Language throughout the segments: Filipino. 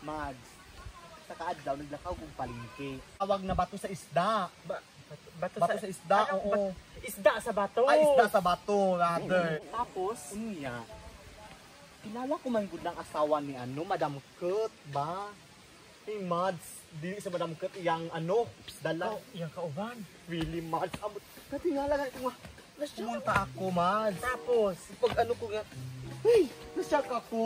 Mads, sa kaadlaw naglakaw kong palengke. Tawag na bato sa isda. Bato sa isda, oo. Isda sa bato. Ay, isda sa bato, rather. Tapos, Unya, kilala ko man gud ang asawa ni Madam Kut ba? Hey, Mads, dili sa Madam Kut iyang dala. iyang kauban. Really, Mads, amot. Katingala nga ito nga. Pumunta ako, Mads. Tapos, Pag ko nga, hey, nasyak ako.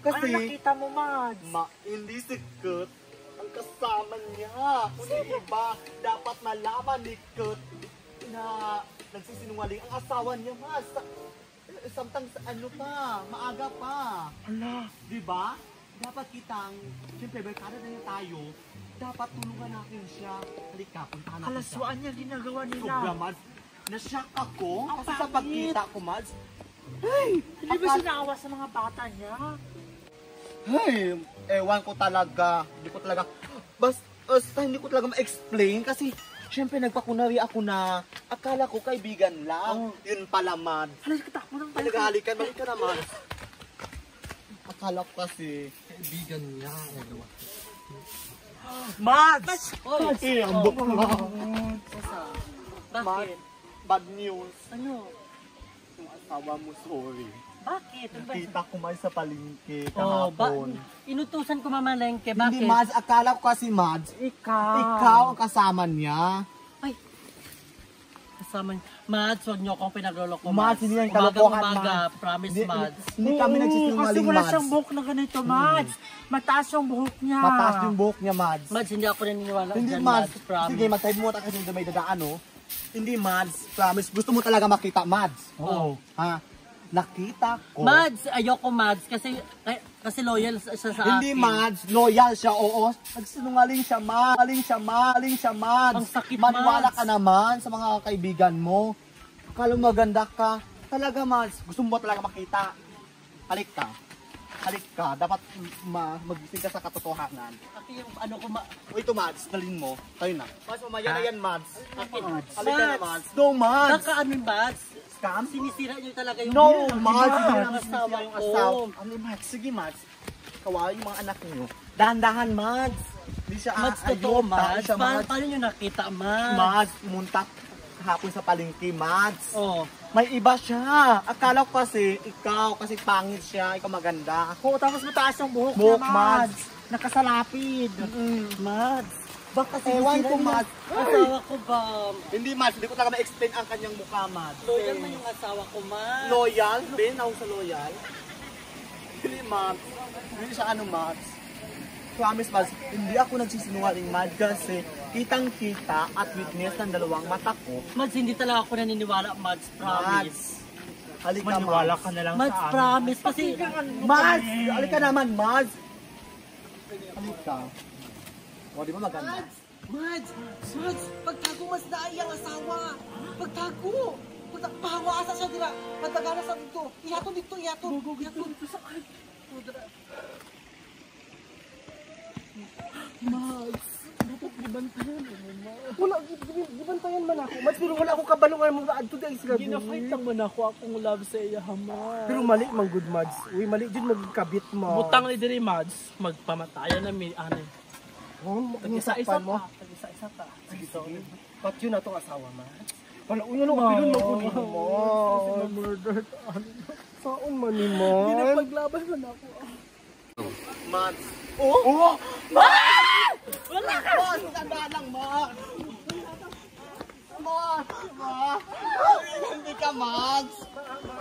Kasi, ano nakita mo, Mads? hindi si Kut ang kasama niya. Kundi iba, dapat malaman ni Kut na nagsisinungaling ang asawa niya, Mads. Samtang maaga pa. Ala. Diba? Dapat kitang, siyempre, barkada na tayo, dapat tulungan natin siya. Halika, puntahan natin siya. Kalaswaan niya ginagawa nila. Sobra, Mads. Nashock ako Ang kasi sa pangit. pagkita ko, Mads. Hey! Hindi ba sinaawa sa mga bata niya? Hey! Ewan ko talaga. Basta hindi ko talaga ma-explain kasi siyempre nagpakunari ako na akala ko kaibigan lang. Yun pala, Mads. Halika mo nang tayo. Nag-aalikan, balik ka na, Mads. Akala ko kasi kaibigan niya. Mads! Eh, ang buk na. Bakit? Bad news. Ano? Yung asawa mo, sorry. Bakit? Ano ba? Kita ko man sa palengke Oh, kahapon. inutusan ko mamalengke. Hindi, Bakit? Mads. Akala ko kasi, Mads, ikaw ang kasama niya. Ay. Kasama niya. Mads, huwag niyo akong pinagloloko. Mads, hindi yan kalokohan, Umaga, Mads. promise, Hindi- Mads. Hindi kami Kasi nagsisinungaling, wala Mads. siyang buhok na ganito, Mads. Mataas yung buhok niya. Mataas yung buhok niya, Mads. Mads, hindi ako naniniwala Hindi, dyan, Mads. Mads. Promise. Sige, mag-type mo kasi may dadaan, no? Hindi, Mads. Promise. Gusto mo talaga makita, Mads. Oo. Ha? Nakita ko. Mads, ayoko, Mads. Kasi loyal siya sa akin. Hindi, Mads. Loyal siya, oo. Nagsinungaling siya, Mads. Ang sakit, Maniwala Mads. ka naman sa mga kaibigan mo. Akala mo maganda ka. Talaga, Mads. Gusto mo talaga makita. Halik ka. Dapat magising ka sa katotohanan. Kasi yung ano ko, O ito, Mads. Dalhin mo. Tayo na. Mads, mamaya na yan, Mads. Mads. Halik ka na, Mads. No, Mads. Nakaano, Mads? Scam? Sinisira niyo talaga yung No, yung Mads. asawa Asawa yung ko. asawa. Ano, Mads? Sige, Mads. Kawawa yung mga anak niyo. Dahan-dahan, Mads. Hindi siya Mads, totoo, Mads. siya, Mads. Paano niyo nakita, Mads? Mads, pumunta kahapon sa palengke, Mads. Oh. May iba siya. Akala ko kasi, ikaw, kasi pangit siya, ikaw maganda. Oo, tapos mataas yung buhok Buhok, niya, Mads. Nakasalapid. Mads. Baka ewan ko, Mads. Asawa ko ba? Hindi, Mads. Hindi ko talaga ma-explain ang kanyang mukha, Mads. Loyal man yung asawa ko, Mads. Loyal? Ben, ako sa loyal? Hindi, Mads. Hindi siya Mads. Promise, Mads. Hindi ako nagsisinungaling, Mads, kasi kitang-kita at witness ng dalawang mata ko. Mads, hindi talaga ako naniniwala, Mads. Promise. Mads. Halika, Maniwala Mads. ka na lang Mads, sa amin. promise. Kasi, Mads! Halika naman, Mads! Halika. O, di ba maganda? Mads! Pagtago mas daay ang asawa! Pagtago! Pahawa asa siya dira! Pagtagana sa dito! Ihatod dito! Ihatod! Dito sa ay! Mads! Dapat gibantayan mo, Mads! Wala, gibantayan man ako! Mads, pero wala akong kabalungan mo na adto dahil sila. Gina-fight lang man ako akong love sa iya, Mads. Pero mali man good, Mads. Uy, mali din magkabit mo. Butang ni diri, Mads. Magpamatayan na mi, ano. Tag-isa-isa mo. ta. Tag-isa-isa ta. Sige, sorry. Ba't yun na itong asawa, Mads? Wala, uyan ako, pilon mo ko ni Mads. Murder. Saan man ni Mads? Pinapaglaban man ako. Mads. Oh! Mads! Wala ka! Mads, tanda lang, Mads! Mads! Hindi ka, Mads!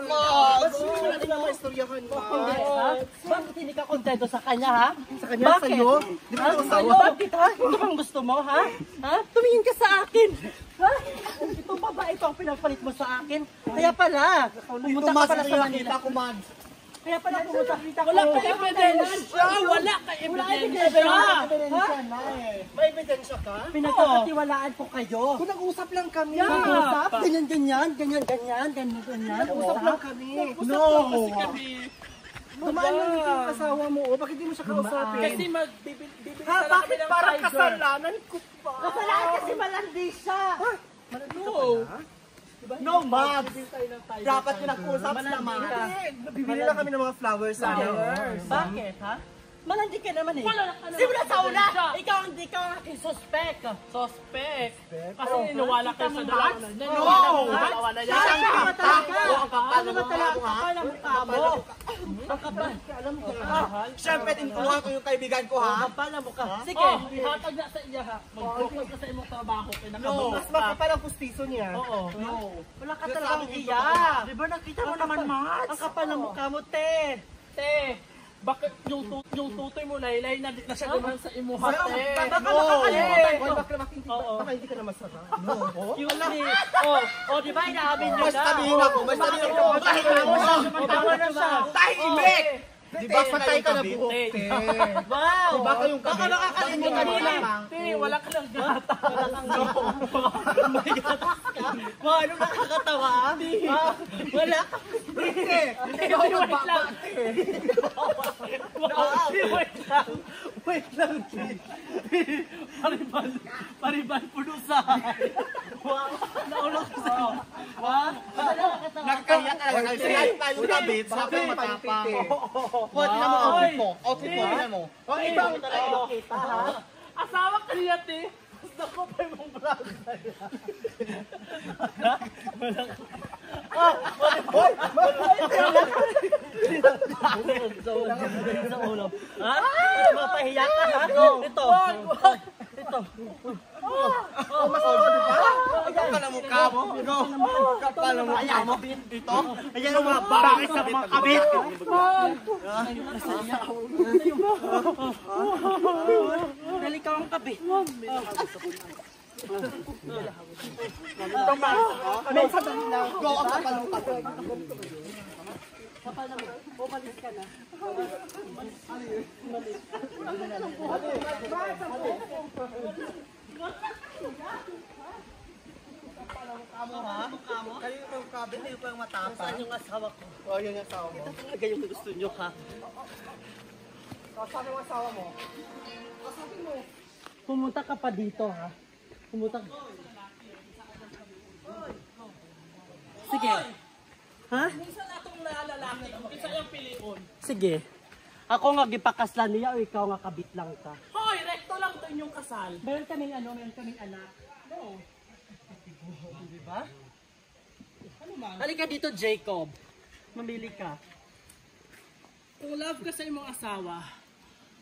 Mads! Wala din ang maistoryahan, Mads. ha? Bakit hindi ka kontento sa kanya, ha? Sa kanya, Bakit? sa'yo? Di ba Ha? ito asawa? Bakit, ha? Ito bang gusto mo, ha? Ha? Tumingin ka sa akin. Ha? Itong babae ito ang pinagpalit mo sa akin. Kaya pala, pumunta ka Mads, pala sa Manila. nakita ko, Mads. Kaya pala pumunta ka. Wala ka ebidensya! Wala ka ebidensya! Ebidensya na eh. May ebidensya ka? Pinagkakatiwalaan ko kayo. Kung nag-usap lang kami. Mag-usap, ganyan. Usap lang kami. No! Dumaan lang dito yung asawa mo. O, bakit di mo siya kausapin? Kasi magbibili Ha, bakit parang kasalanan ko pa? Kasalanan kasi malandi siya. No! No, Mads! Dapat yung nag-usap na, Mads. Bibili lang kami ng mga flowers sa Bakit, ha? Malandi ka naman eh. Wala ka naman Simula sa una, siya. ikaw ang aking suspect. Suspect. Kasi iniwala kayo sa dalawa na yan. No! Dalawa na yan. Siyang kita! O, ang kapal Ano ng ba mukha talaga? mo, ha? Kapal ang mukha mo. Ang kapal. Alam mo ka. Siyempre, tinutuhan ko yung kaibigan ko, ha? Ang kapal ang mukha. Sige. Oh, ihatag na sa iya ha. Mag-focus ka sa imong trabaho. Pinakabungas Mas ka. makapal ang pustiso niya. Oo. No. Wala ka Sinasabi talagang ko iya. totoo. Di ba nakita mo naman, Mats? Ang kapal ng mukha mo, te. Te, bakit yung tutoy mo laylay na siya gumahan sa imuha, te? Baka makakalimutan ko. Oo. Baka hindi ka na masarap. No. Yun eh. Oh, di ba inaamin nyo Mas na? sabihin ako, mas sabihin ako. Pahinga mo siya. Tawa na siya. Tahimik! Di ba patay ka na buhok, te? Wow! Di ba kayong Baka kabit? makakalimutan mo Bakit lang. Te, wala ka lang gata. Wow, ano nakakatawa? Wala ka. Hindi ako nagbaba, te. Wait lang. Pariban punusan. Wow. Naulog ko sa'yo. Wow. Nagkaya talaga kayo. Sinabi tayong kabit, sabi ng matapang. O, tingnan mo outfit mo. Outfit mo, tingnan mo. O, ibang talaga. Kita ha? Asawa ka niya, te. Gusto ko pa yung vlog. Sa ulo. Ha? Mapahiya ka ha? Ito. Ito. Mas ako, di ba? Kapal ang mukha mo. No. Kapal ang mukha mo. Dito. Ayan ang mga bakit sa mga kabit. Dali ka ang kape. May sandali lang. Go, ang kapal ang mukha. Umalis ka na. Kamo, ha? Kayo yung kabit, kayo pa yung matapang. Saan yung asawa ko? O, yun yung asawa mo. Talaga yung gusto nyo ha? Saan yung asawa mo? Pumunta ka pa dito ha? Pumunta ka. Sige. Ha? Minsan atong nalalaki. Minsan yung pilion. Sige. Ako nga gipakaslan niya o ikaw nga kabit lang ka. Hoy, rekto lang to inyong kasal. Meron kaming anak. No. Di ba? Halika dito, Jacob. Mamili ka. Kung love ka sa imong asawa,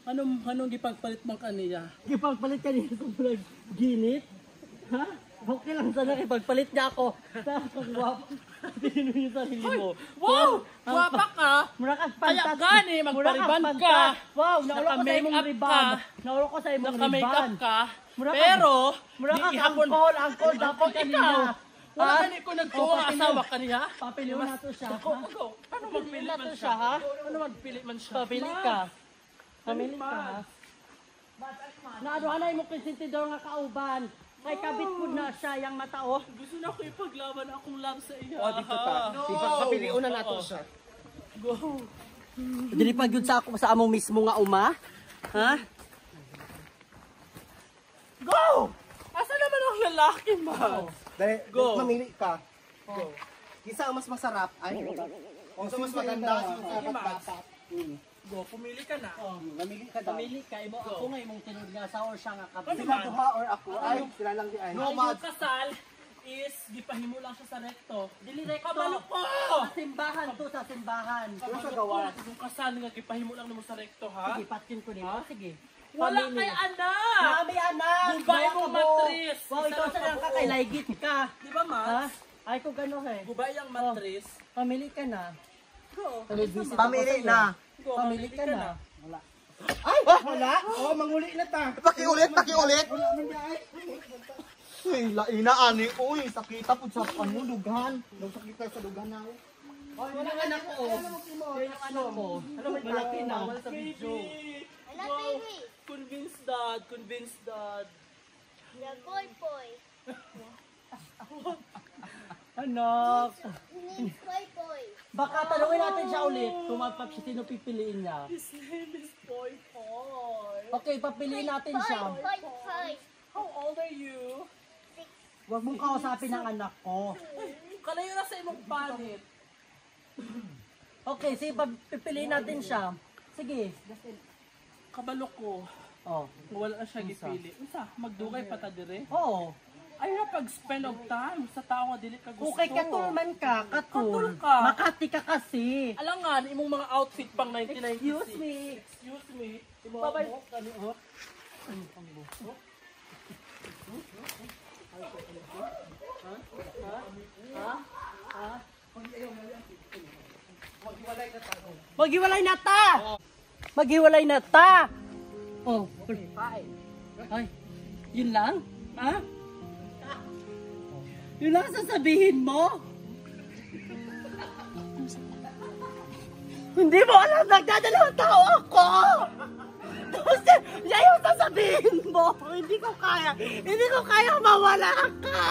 anong gipagpalit mong kaniya? Ipagpalit ka niya sa vlog. Ginit? Ha? Okay lang sana ipagpalit niya ako. Sa kagwapo. Tingin mo yung sarili mo. Wow! Guwapa ka! Mura ka Kaya pantas. gani, magpariban ka. Wow, naulo ko sa imong Naka-makeup riban. ka. Naulo ko sa imong Naka-makeup riban. ka. Mura ka- Pero, Mura ka di ihapon. angkol, dapat kanina. Wala Ha? ka ni ko nagtuwa ang asawa ka niya. Papiliw na to siya. Go, go. Ano magpili na man to siya? siya, ha? Ano magpili man siya? Papili ka. Pamili ka, ha? Naaduhan na imong konsentidor nga kauban. Kay kabit po na siya yung matao. Gusto na ko ipaglaban akong love sa iya. O, dito ta. Papiliunan na to siya. Go. Dili pa gyud sa ako sa among mismo nga uma. Ha? Go! Asa naman ang lalaki, man? Dali, Go. mamili ka. Go. Isa ang mas masarap. Ay, o sa mas maganda, sa mas dapat. Go, pumili ka na. Mamili ka daw. Pamili ka imo ako nga imong tinod nga asawa or siya nga kabit. Ano Sila man? duha or ako? Ay, sila lang di ay. No, Ang mad. iyong kasal is gipahimo lang siya sa rekto. Dili rekto. Kabalo ko! Sa simbahan to, sa simbahan. Ano sa gawa? Yung kasal nga gipahimo lang nimo sa rekto, ha? Sige, patkin ko nito. Sige. Wala Pamili. kay anak! Mami anak! Gubay Wala mong ka mo. matris. Wow, Isa ikaw lang sa lang ka ka po. kay laygit ka. Di ba, Ha? Max? Ay ko gano eh. Gubay ang matris. Pamili ka na. Go. Pamili na. Go, Pamili ka na. Wala. Ay, wala. Oh, manguli na ta. Pakiulit, pakiulit. Uy, laina ani. Uy, sakita po sa panulugan. Sakita sa lugan na. Wala ka na ko. Yan ang anak ko. Ano may malaki na. Wala sa video. Hello, Wow. baby. Convince dad, convince dad. The boy boy. Anak. Name's boy boy. Baka tanungin natin siya ulit kung sino pipiliin niya. His name is Boy Boy. Okay, papiliin natin Boy, siya. boy, boy. How old are you? Huwag mong kausapin ng anak ko. Kalayo na sa imong panit. Okay, sige, pipiliin natin siya. Sige. kabalo ko. Oh. Wala na siya gipili. Unsa, magdugay pa ta dire? Oo. Ay na pag-spend of time sa tao nga dili ka gusto. Okay, katul man ka, katul. Katul ka. Makati ka kasi. Alangan, imong mga outfit pang 1996. Excuse me. Excuse me. Babay. Maghiwalay na ta! Maghiwalay na ta! Oh, ay, yun lang? Ha? Yun lang sasabihin mo? Hindi mo alam, nagdadalawang tao ako! Tapos, yan yung sasabihin mo! Hindi ko kaya mawala ka!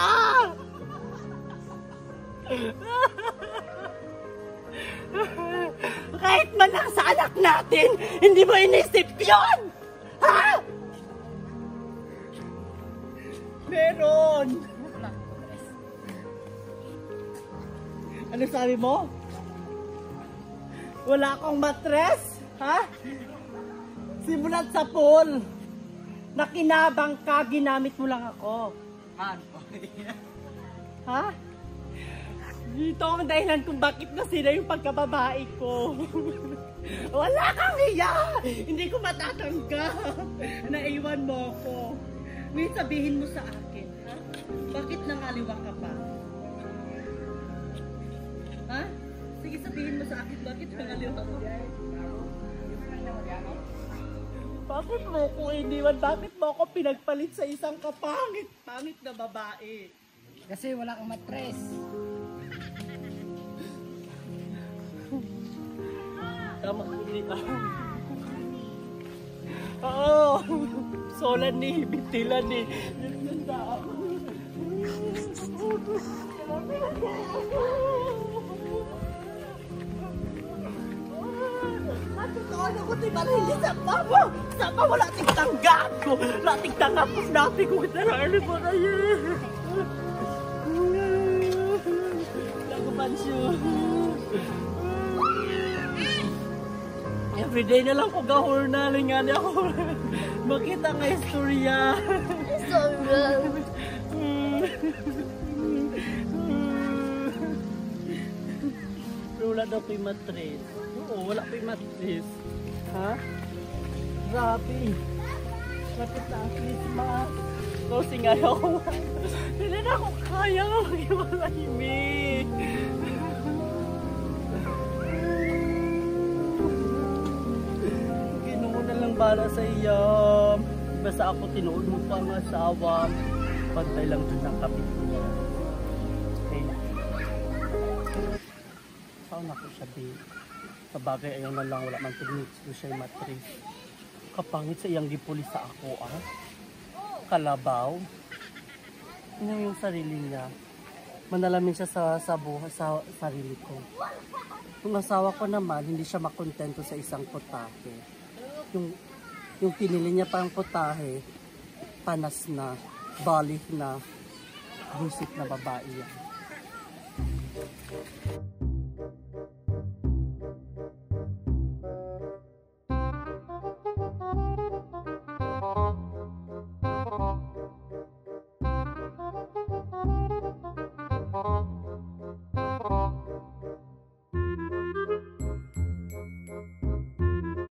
Kahit man lang sa anak natin, hindi mo inisip yun! Ha? Meron! Ano sabi mo? Wala akong matres? Ha? Simulat sa pool. Nakinabang ka, ginamit mo lang ako. Ha? Dito ang dahilan kung bakit nasira yung pagkababae ko. Wala kang hiya! Hindi ko matatanggap. Naiwan mo ako. Ngayon sabihin mo sa akin, ha? Bakit nangaliwa ka pa? Ha? Sige, sabihin mo sa akin, bakit nangaliwa ka? Bakit mo ko iniwan? Bakit mo ako pinagpalit sa isang kapangit na babae? Kasi wala kang matres. Tama ko dito. Oo. Solan ni, bitilan ni. Ano ko di ba hindi sa pamo? Sa pamo lating tanggap ko. Lating tanggap ko. Natin ko kita na ano ba kayo? Lago pansyo. Everyday na lang ko gahornaling nga niya ako. Makita nga istorya. Pero wala daw ko'y matres. Oo, wala ko'y matres. Ha? Grabe. Lapit na ang Christmas. Kasi nga ako. Hindi na ako kaya mag-iwalay, me. Para sa iya. Basta ako tinuod mo pa ang asawa. Pantay lang dun ang kapit niya. Okay. Saan ako sabi? Sabagay ayaw na lang wala man tignis ko siya yung matris. Kapangit sa iyang gipuli sa ako Kalabaw. Ano yung sarili niya? Manalamin siya sa buhay sa sarili ko. Yung asawa ko naman hindi siya makontento sa isang putahe. Yung pinili niya pang putahe, panas na, balik na, busit na babae yan.